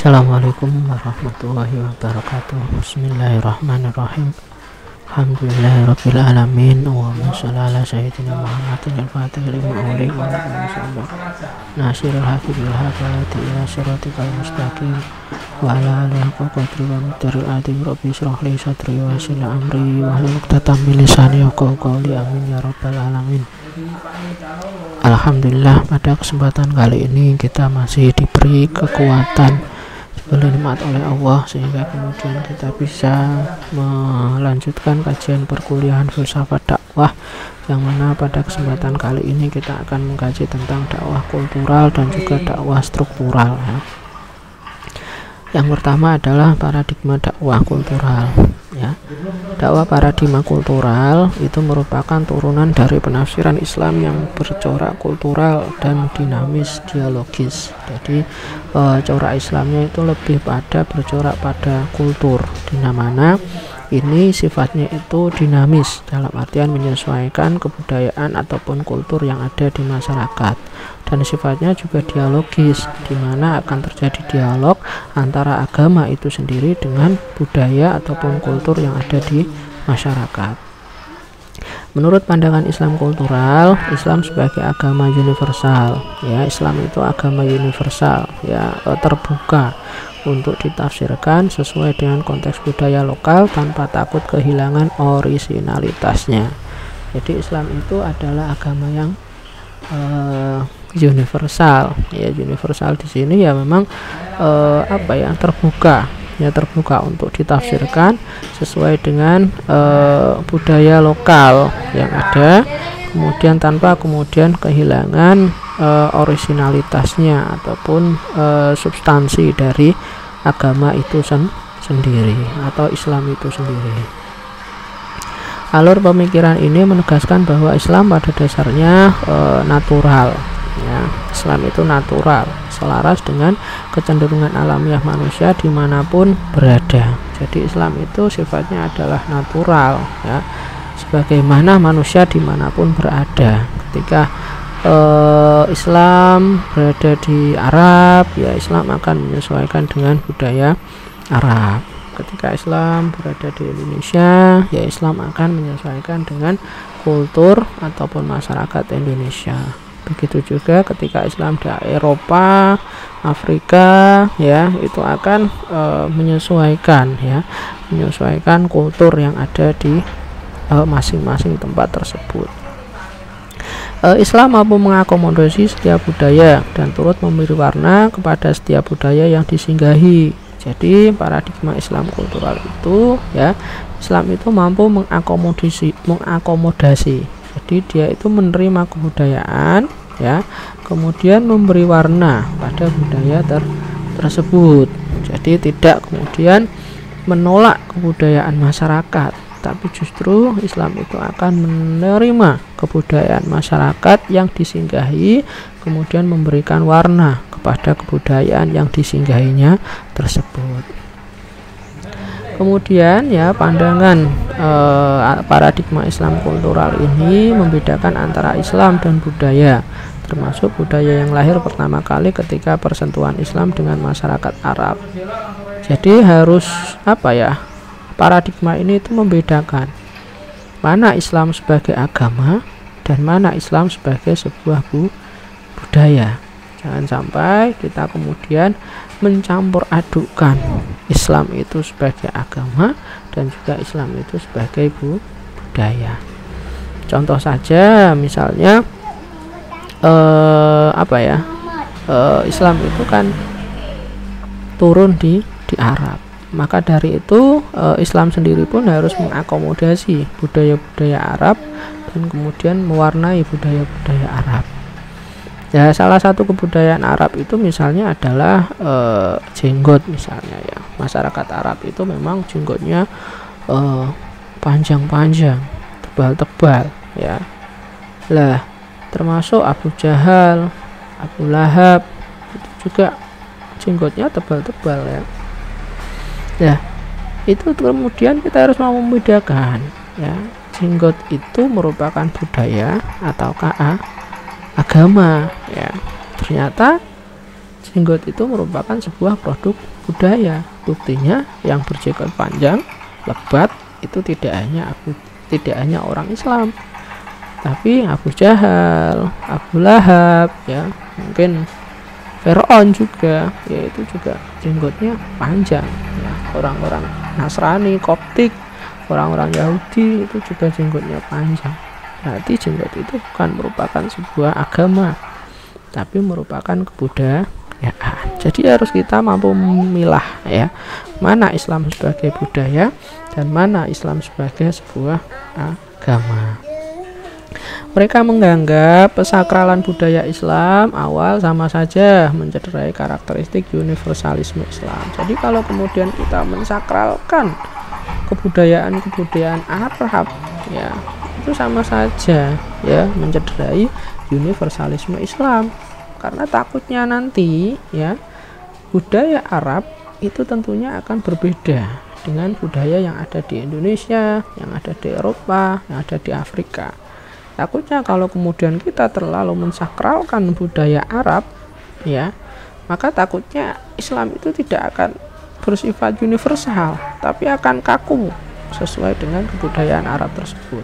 Assalamualaikum warahmatullahi wabarakatuh. Bismillahirrahmanirrahim. Alhamdulillahirabbil alamin. Allahumma shalli ala sayyidina Muhammadin al-fatihil lima ughliq wal khatim nasiril haqqi bil haqqi ila siratikal mustaqim wa ala alihi haqqa qadri wa miqdaril azim. Rabbi shrah li sadri wa yassir li amri wahlul 'uqdatam min lisani yafqahu qawli. Amin ya rabbal alamin. Alhamdulillah, pada kesempatan kali ini kita masih diberi kekuatan nikmat oleh Allah sehingga kemudian kita bisa melanjutkan kajian perkuliahan filsafat dakwah, yang mana pada kesempatan kali ini kita akan mengkaji tentang dakwah kultural dan juga dakwah struktural ya. Yang pertama adalah paradigma dakwah kultural ya. Dakwah paradigma kultural itu merupakan turunan dari penafsiran Islam yang bercorak kultural dan dinamis dialogis. Jadi corak Islamnya itu lebih pada bercorak pada kultur, di mana ini sifatnya itu dinamis, dalam artian menyesuaikan kebudayaan ataupun kultur yang ada di masyarakat, dan sifatnya juga dialogis, di mana akan terjadi dialog antara agama itu sendiri dengan budaya ataupun kultur yang ada di masyarakat. Menurut pandangan Islam kultural, Islam sebagai agama universal ya, Islam itu agama universal ya, terbuka untuk ditafsirkan sesuai dengan konteks budaya lokal tanpa takut kehilangan orisinalitasnya. Jadi Islam itu adalah agama yang universal ya. Universal di sini ya memang terbuka untuk ditafsirkan sesuai dengan budaya lokal yang ada, kemudian tanpa kemudian kehilangan orisinalitasnya ataupun substansi dari agama itu sendiri atau Islam itu sendiri. Alur pemikiran ini menegaskan bahwa Islam pada dasarnya natural ya. Islam itu natural, selaras dengan kecenderungan alamiah manusia dimanapun berada. Jadi Islam itu sifatnya adalah natural ya, sebagaimana manusia dimanapun berada. Ketika Islam berada di Arab ya, Islam akan menyesuaikan dengan budaya Arab. Ketika Islam berada di Indonesia ya, Islam akan menyesuaikan dengan kultur ataupun masyarakat Indonesia. Begitu juga ketika Islam di Eropa, Afrika ya, itu akan menyesuaikan kultur yang ada di masing-masing tempat tersebut. Islam mampu mengakomodasi setiap budaya dan turut memberi warna kepada setiap budaya yang disinggahi. Jadi paradigma Islam kultural itu ya, Islam itu mampu mengakomodasi. Jadi dia itu menerima kebudayaan ya, kemudian memberi warna pada budaya tersebut. Jadi tidak kemudian menolak kebudayaan masyarakat, tapi justru Islam itu akan menerima kebudayaan masyarakat yang disinggahi, kemudian memberikan warna kepada kebudayaan yang disinggahinya tersebut. Kemudian ya, pandangan paradigma Islam kultural ini membedakan antara Islam dan budaya, termasuk budaya yang lahir pertama kali ketika persentuhan Islam dengan masyarakat Arab. Jadi harus paradigma ini itu membedakan mana Islam sebagai agama dan mana Islam sebagai sebuah budaya. Jangan sampai kita kemudian mencampur adukkan Islam itu sebagai agama dan juga Islam itu sebagai budaya. Contoh saja misalnya Islam itu kan turun di Arab. Maka dari itu Islam sendiri pun harus mengakomodasi budaya-budaya Arab dan kemudian mewarnai budaya-budaya Arab. Ya, salah satu kebudayaan Arab itu misalnya adalah jenggot misalnya ya. Masyarakat Arab itu memang jenggotnya panjang-panjang, tebal-tebal ya. Lah, termasuk Abu Jahal, Abu Lahab itu juga jenggotnya tebal-tebal ya. Ya, itu kemudian kita harus mau membedakan ya, jenggot itu merupakan budaya ataukah agama ya. Ternyata jenggot itu merupakan sebuah produk budaya. Buktinya yang berjenggot panjang, lebat itu tidak hanya orang Islam, tapi Abu Jahal, Abu Lahab, ya mungkin Fir'aun juga, yaitu juga jenggotnya panjang. Ya, orang-orang Nasrani, Koptik, orang-orang Yahudi itu juga jenggotnya panjang. Berarti jenggot itu bukan merupakan sebuah agama, tapi merupakan kebudayaan. Jadi harus kita mampu memilah, ya, mana Islam sebagai budaya dan mana Islam sebagai sebuah agama. Mereka menganggap pesakralan budaya Islam awal sama saja mencederai karakteristik universalisme Islam. Jadi kalau kemudian kita mensakralkan kebudayaan Arab, ya, itu sama saja, ya, mencederai universalisme Islam. Karena takutnya nanti, ya, budaya Arab itu tentunya akan berbeda dengan budaya yang ada di Indonesia, yang ada di Eropa, yang ada di Afrika. Takutnya kalau kemudian kita terlalu mensakralkan budaya Arab, ya, maka takutnya Islam itu tidak akan bersifat universal, tapi akan kaku sesuai dengan kebudayaan Arab tersebut.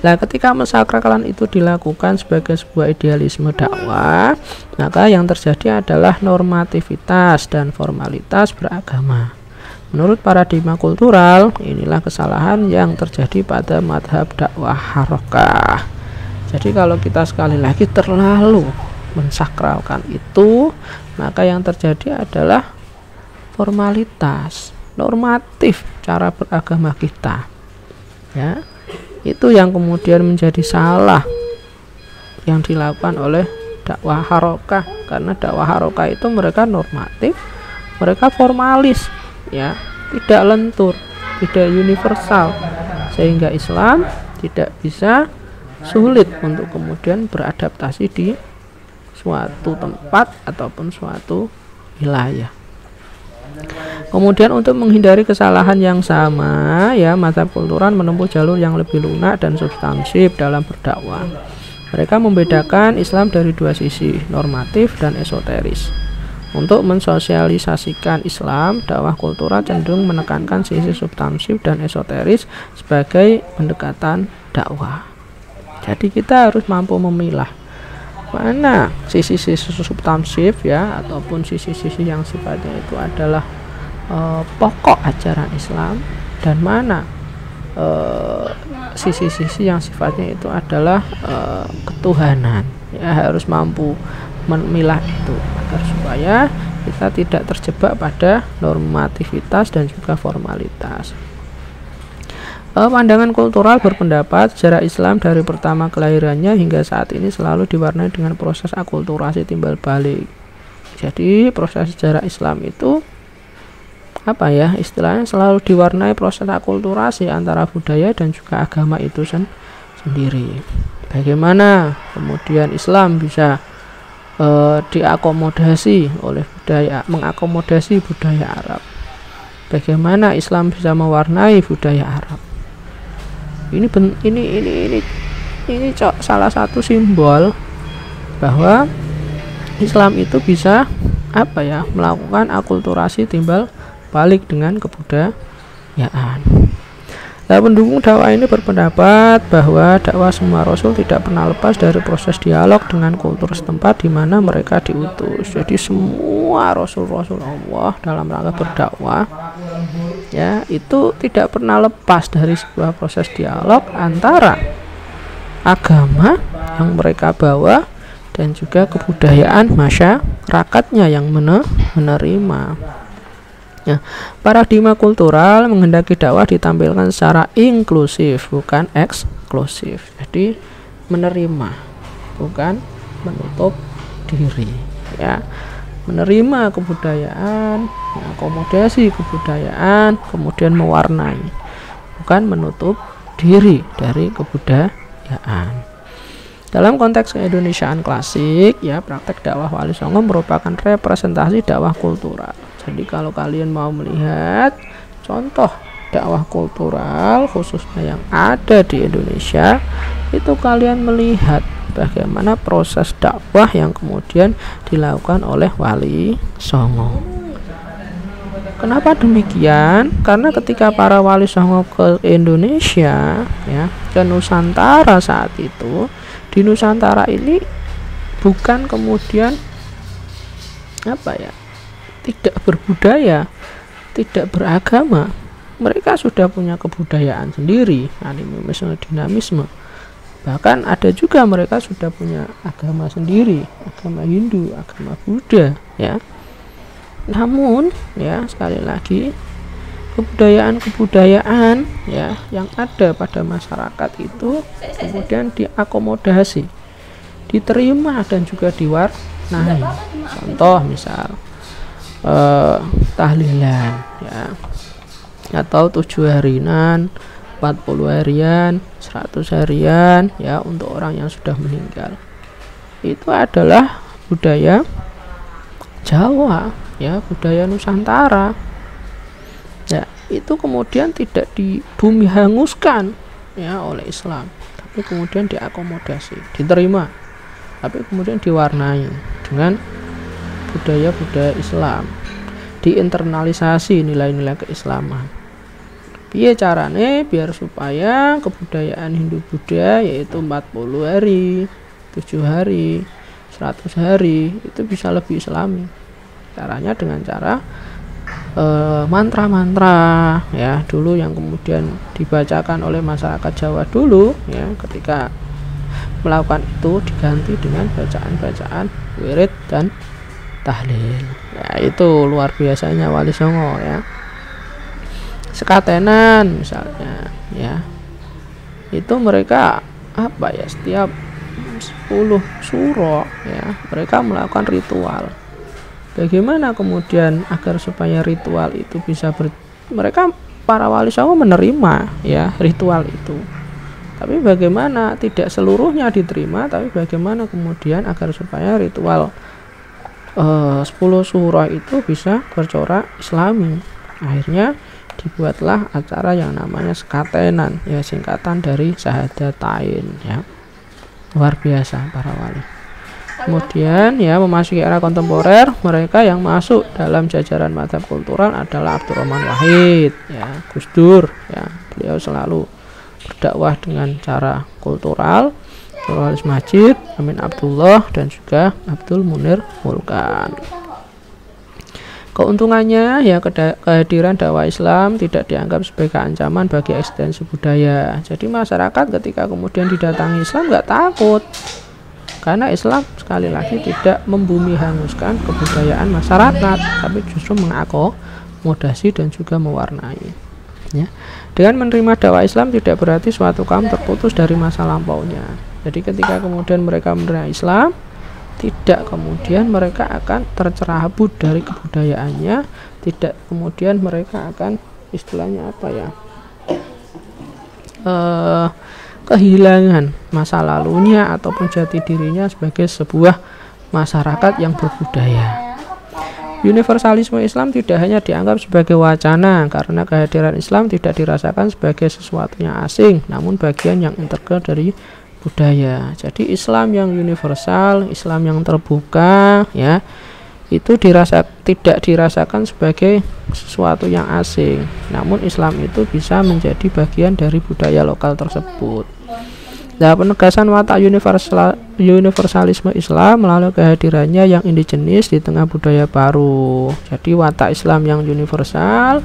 Nah, ketika mensakralkan itu dilakukan sebagai sebuah idealisme dakwah, maka yang terjadi adalah normativitas dan formalitas beragama. Menurut paradigma kultural, inilah kesalahan yang terjadi pada madhab dakwah harokah. Jadi kalau kita sekali lagi terlalu mensakralkan itu, maka yang terjadi adalah formalitas, normatif cara beragama kita, ya. Itu yang kemudian menjadi salah yang dilakukan oleh dakwah harokah, karena dakwah harokah itu mereka normatif, mereka formalis, ya, tidak lentur, tidak universal, sehingga Islam tidak bisa, sulit untuk kemudian beradaptasi di suatu tempat ataupun suatu wilayah. Kemudian untuk menghindari kesalahan yang sama, ya, mazhab kultural menempuh jalur yang lebih lunak dan substansif dalam berdakwah. Mereka membedakan Islam dari dua sisi, normatif dan esoteris. Untuk mensosialisasikan Islam, dakwah kultural cenderung menekankan sisi substansif dan esoteris sebagai pendekatan dakwah. Jadi kita harus mampu memilah mana sisi-sisi substansif, ya, ataupun sisi-sisi yang sifatnya itu adalah pokok ajaran Islam, dan mana sisi-sisi yang sifatnya itu adalah ketuhanan. Ya, harus mampu memilah itu agar supaya kita tidak terjebak pada normativitas dan juga formalitas. Pandangan kultural berpendapat sejarah Islam dari pertama kelahirannya hingga saat ini selalu diwarnai dengan proses akulturasi timbal balik. Jadi proses sejarah Islam itu apa, ya, istilahnya selalu diwarnai proses akulturasi antara budaya dan juga agama itu sendiri. Bagaimana kemudian Islam bisa diakomodasi oleh budaya, mengakomodasi budaya Arab. Bagaimana Islam bisa mewarnai budaya Arab. Ini salah satu simbol bahwa Islam itu bisa apa, ya, melakukan akulturasi timbal balik dengan kebudayaan. Nah, pendukung dakwah ini berpendapat bahwa dakwah semua rasul tidak pernah lepas dari proses dialog dengan kultur setempat di mana mereka diutus. Jadi semua rasul-rasul Allah dalam rangka berdakwah, ya, itu tidak pernah lepas dari sebuah proses dialog antara agama yang mereka bawa dan juga kebudayaan masyarakatnya yang menerima. Ya, paradigma kultural menghendaki dakwah ditampilkan secara inklusif, bukan eksklusif. Jadi menerima, bukan menutup diri, ya. Menerima kebudayaan, mengakomodasi kebudayaan, kemudian mewarnai, bukan menutup diri dari kebudayaan. Dalam konteks keindonesiaan klasik, ya, praktek dakwah Wali Songo merupakan representasi dakwah kultural. Jadi kalau kalian mau melihat contoh dakwah kultural khususnya yang ada di Indonesia, itu kalian melihat bagaimana proses dakwah yang kemudian dilakukan oleh Wali Songo. Kenapa demikian? Karena ketika para Wali Songo ke Indonesia, ya, ke Nusantara saat itu, di Nusantara ini bukan kemudian tidak berbudaya, tidak beragama. Mereka sudah punya kebudayaan sendiri, animisme, dinamisme. Bahkan ada juga mereka sudah punya agama sendiri, agama Hindu, agama Buddha, ya. Namun, ya, sekali lagi, kebudayaan ya yang ada pada masyarakat itu kemudian diakomodasi, diterima dan juga diwarnai. Contoh misal tahlilan, ya, atau 7 harian, 40 harian, 100 harian, ya, untuk orang yang sudah meninggal. Itu adalah budaya Jawa, ya, budaya Nusantara. Ya, itu kemudian tidak dibumi hanguskan, ya, oleh Islam, tapi kemudian diakomodasi, diterima, tapi kemudian diwarnai dengan budaya-budaya Islam, diinternalisasi nilai-nilai keislaman. Piye carane biar supaya kebudayaan Hindu Buddha yaitu 40 hari, 7 hari, 100 hari itu bisa lebih islami. Caranya dengan cara mantra-mantra, ya, dulu yang kemudian dibacakan oleh masyarakat Jawa dulu, ya, ketika melakukan itu diganti dengan bacaan-bacaan wirid dan tahlil. Ya, itu luar biasanya Wali Songo, ya. Sekatenan misalnya, ya, itu mereka setiap 10 suro, ya, mereka melakukan ritual. Bagaimana kemudian agar supaya ritual itu bisa mereka para Wali Songo menerima, ya, ritual itu, tapi bagaimana tidak seluruhnya diterima, tapi bagaimana kemudian agar supaya ritual 10 surah itu bisa bercorak islami. Akhirnya dibuatlah acara yang namanya sekatenan, ya, singkatan dari Syahadatain, ya. Luar biasa para wali. Kemudian, ya, memasuki era kontemporer, mereka yang masuk dalam jajaran mazhab kultural adalah Abdurrahman Wahid, ya, Gus Dur, ya, beliau selalu berdakwah dengan cara kultural, Nurholis Majid, Amin Abdullah, dan juga Abdul Munir Mulkan. Keuntungannya, ya, kehadiran dakwah Islam tidak dianggap sebagai ancaman bagi eksistensi budaya. Jadi masyarakat ketika kemudian didatangi Islam nggak takut, karena Islam sekali lagi tidak membumi hanguskan kebudayaan masyarakat, tapi justru mengakomodasi dan juga mewarnai, ya. Dengan menerima dakwah Islam tidak berarti suatu kaum terputus dari masa lampaunya. Jadi ketika kemudian mereka menerima Islam, tidak kemudian mereka akan tercerabut dari kebudayaannya, tidak kemudian mereka akan istilahnya kehilangan masa lalunya ataupun jati dirinya sebagai sebuah masyarakat yang berbudaya. Universalisme Islam tidak hanya dianggap sebagai wacana, karena kehadiran Islam tidak dirasakan sebagai sesuatu yang asing, namun bagian yang integral dari budaya. Jadi Islam yang universal, Islam yang terbuka, ya, itu tidak dirasakan sebagai sesuatu yang asing, namun Islam itu bisa menjadi bagian dari budaya lokal tersebut. Nah, penegasan watak universalisme Islam melalui kehadirannya yang indigenis di tengah budaya baru. Jadi watak Islam yang universal,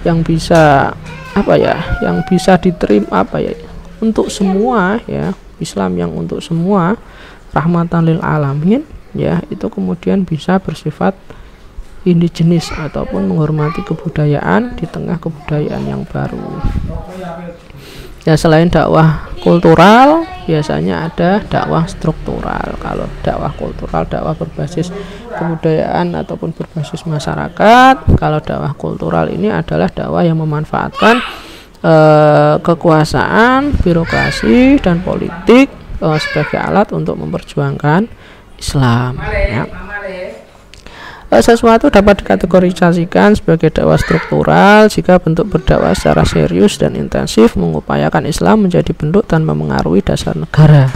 yang bisa yang bisa diterima untuk semua, ya, Islam yang untuk semua, rahmatan lil alamin, ya, itu kemudian bisa bersifat indigenis ataupun menghormati kebudayaan di tengah kebudayaan yang baru. Ya, selain dakwah kultural, biasanya ada dakwah struktural. Kalau dakwah kultural, dakwah berbasis kebudayaan ataupun berbasis masyarakat. Kalau dakwah kultural ini adalah dakwah yang memanfaatkan kekuasaan, birokrasi, dan politik sebagai alat untuk memperjuangkan Islam, ya. Sesuatu dapat dikategorisasikan sebagai dakwah struktural jika bentuk berdakwah secara serius dan intensif mengupayakan Islam menjadi bentuk tanpa mengaruhi dasar negara.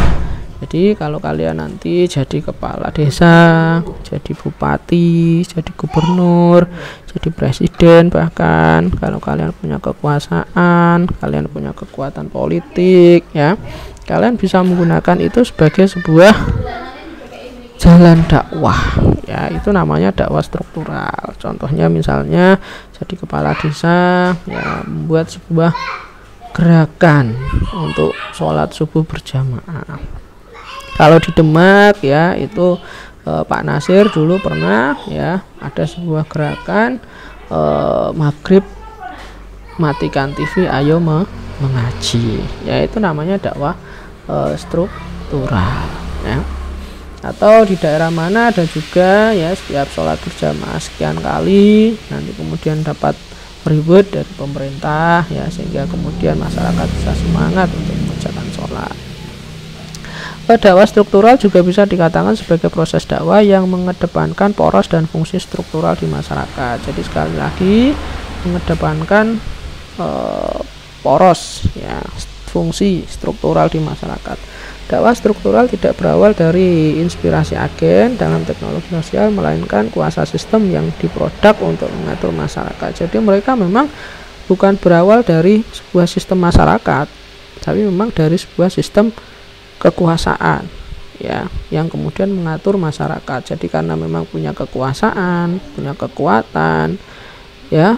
Jadi kalau kalian nanti jadi kepala desa, jadi bupati, jadi gubernur, jadi presiden, bahkan kalau kalian punya kekuasaan, kalian punya kekuatan politik, ya, kalian bisa menggunakan itu sebagai sebuah jalan dakwah, ya, itu namanya dakwah struktural. Contohnya misalnya jadi kepala desa, ya, membuat sebuah gerakan untuk sholat subuh berjamaah. Kalau di Demak, ya, itu Pak Nasir dulu pernah, ya, ada sebuah gerakan maghrib matikan TV, ayo mengaji, ya, itu namanya dakwah struktural, ya. Atau di daerah mana ada juga, ya, setiap sholat berjamaah sekian kali, nanti kemudian dapat reward dari pemerintah, ya, sehingga kemudian masyarakat bisa semangat untuk mengerjakan sholat. Dakwah struktural juga bisa dikatakan sebagai proses dakwah yang mengedepankan poros dan fungsi struktural di masyarakat. Jadi sekali lagi mengedepankan poros, ya, fungsi struktural di masyarakat. Dakwah struktural tidak berawal dari inspirasi agen dalam teknologi sosial, melainkan kuasa sistem yang diproduk untuk mengatur masyarakat. Jadi mereka memang bukan berawal dari sebuah sistem masyarakat, tapi memang dari sebuah sistem kekuasaan, ya, yang kemudian mengatur masyarakat. Jadi karena memang punya kekuasaan, punya kekuatan, ya,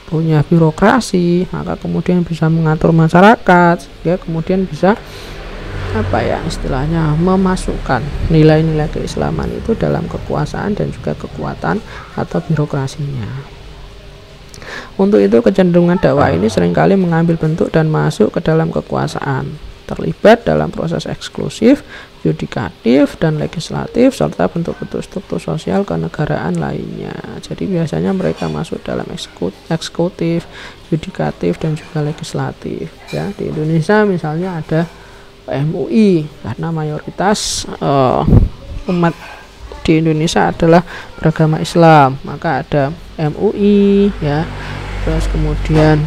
punya birokrasi, maka kemudian bisa mengatur masyarakat, ya, kemudian bisa istilahnya memasukkan nilai-nilai keislaman itu dalam kekuasaan dan juga kekuatan atau birokrasinya. Untuk itu kecenderungan dakwah ini seringkali mengambil bentuk dan masuk ke dalam kekuasaan, terlibat dalam proses eksklusif, yudikatif, dan legislatif, serta bentuk-bentuk struktur sosial kenegaraan lainnya. Jadi biasanya mereka masuk dalam eksekutif, yudikatif, dan juga legislatif, ya. Di Indonesia misalnya ada MUI, karena mayoritas umat di Indonesia adalah beragama Islam, maka ada MUI, ya. Terus kemudian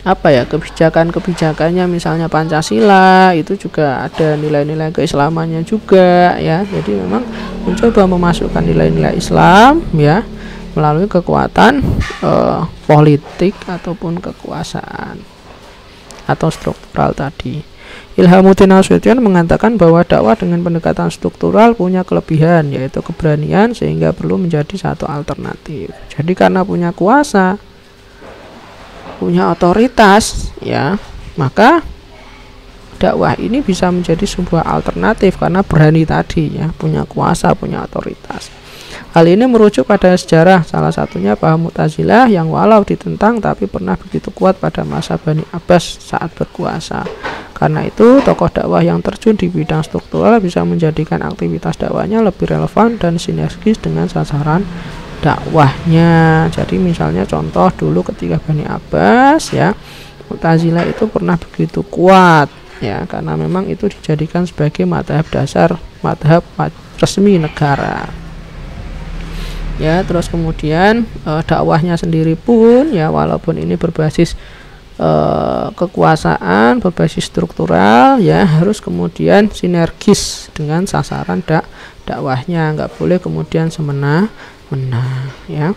kebijakan-kebijakannya misalnya Pancasila itu juga ada nilai-nilai keislamannya juga, ya. Jadi memang mencoba memasukkan nilai-nilai Islam, ya, melalui kekuatan politik ataupun kekuasaan atau struktural tadi. Ilhamuddin Nasution mengatakan bahwa dakwah dengan pendekatan struktural punya kelebihan, yaitu keberanian, sehingga perlu menjadi satu alternatif. Jadi karena punya kuasa, punya otoritas, ya, maka dakwah ini bisa menjadi sebuah alternatif karena berani tadi, ya, punya kuasa, punya otoritas. Hal ini merujuk pada sejarah, salah satunya paham Mu'tazilah yang walau ditentang tapi pernah begitu kuat pada masa Bani Abbas saat berkuasa. Karena itu tokoh dakwah yang terjun di bidang struktural bisa menjadikan aktivitas dakwahnya lebih relevan dan sinergis dengan sasaran dakwahnya. Jadi misalnya contoh dulu ketika Bani Abbas, ya, Mu'tazilah itu pernah begitu kuat, ya, karena memang itu dijadikan sebagai mazhab dasar, mazhab resmi negara, ya. Terus kemudian dakwahnya sendiri pun, ya, walaupun ini berbasis kekuasaan, berbasis struktural, ya, harus kemudian sinergis dengan sasaran dakwahnya, nggak boleh kemudian semena-mena, ya.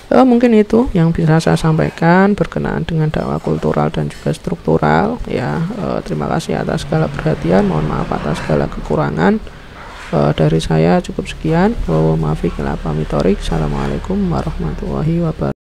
Mungkin itu yang bisa saya sampaikan berkenaan dengan dakwah kultural dan juga struktural, ya. Terima kasih atas segala perhatian, mohon maaf atas segala kekurangan. Dari saya cukup sekian. Assalamualaikum warahmatullahi wabarakatuh.